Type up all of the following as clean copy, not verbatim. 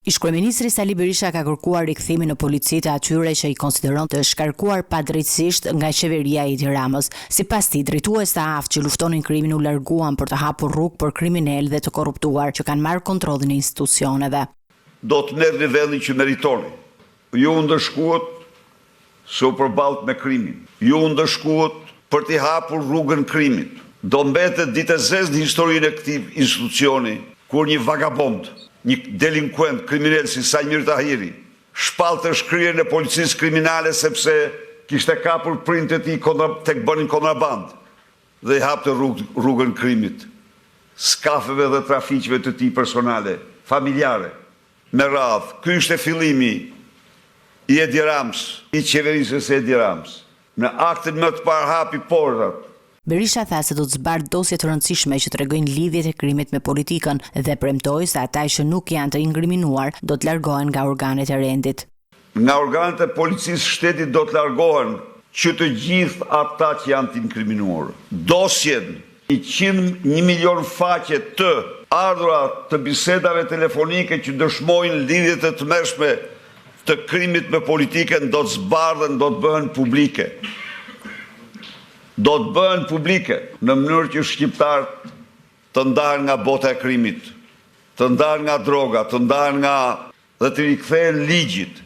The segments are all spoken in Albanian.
Ish-kryeministri Sali Berisha ka kërkuar rikthimin në polici të atyre që i konsideron të shkarkuar padrejtësisht nga qeveria e Edi Ramës. Sipas tij, drejtues të aftë që luftonin krimin u larguan për të hapur rrugë për kriminal dhe të korruptuar që kanë marrë kontrollin e institucioneve. Do të merrni vendin që meritoni. Ju ndëshkuat se u përballët me krimin. Ju ndëshkuat për t'i hapur rrugën krimit. Do mbetet ditë e zezë në historinë e këtij institucioni kur një vagabond, një delinkuent kriminal si Sajmir Tahiri shpallte shkrirjen e policisë kriminale sepse kishte kapur prindët e tij tek bënin kontraband dhe i hapte rrugën krimit, skafeve dhe trafiqeve të tij personale, familjare. Me radhë, ky ishte fillimi i Edi Ramës, i qeverisës së Edi Ramës. Në aktin më të parë hapi portat. Berisha tha se do të zbardhë dosje të rëndësishme që tregojnë lidhjet e krimit me politikën dhe premtoi se ata që nuk janë të inkriminuar do të largohen nga organet e rendit. Nga organet e policisë shtetit do të largohen që të gjithë ata që janë të inkriminuar. Dosjen 1 milion faqe të ardhura të bisedave telefonike që dëshmojnë lidhjet e tmerrshme të krimit me politikën do të zbardhen, do të bëhen publike. Do të bëhen publike në mënyrë që shqiptarët të ndahen nga bota e krimit, të ndahen nga droga, të ndahen nga dhe të rikthehen ligjit,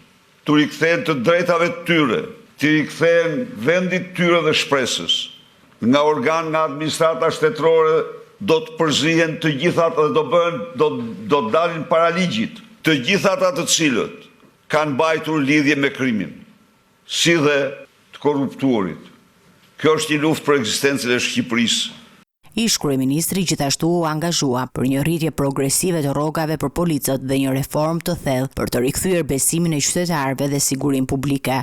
të rikthehen të drejtave të tyre, të rikthehen vendit tyre dhe shpresës. Nga organ, nga administrata shtetërore do të përzihen të gjitha ata dhe do të dalin para ligjit, të gjitha ata të cilët kanë mbajtur lidhje me krimin, si dhe të korruptuarit. Kjo është një luftë për ekzistencën e Shqipërisë. Ish-kryeministri gjithashtu u angazhua për një rritje progresive të rrogave për policët dhe një reformë të thellë për të rikthyer besimin e qytetarëve dhe sigurinë publike.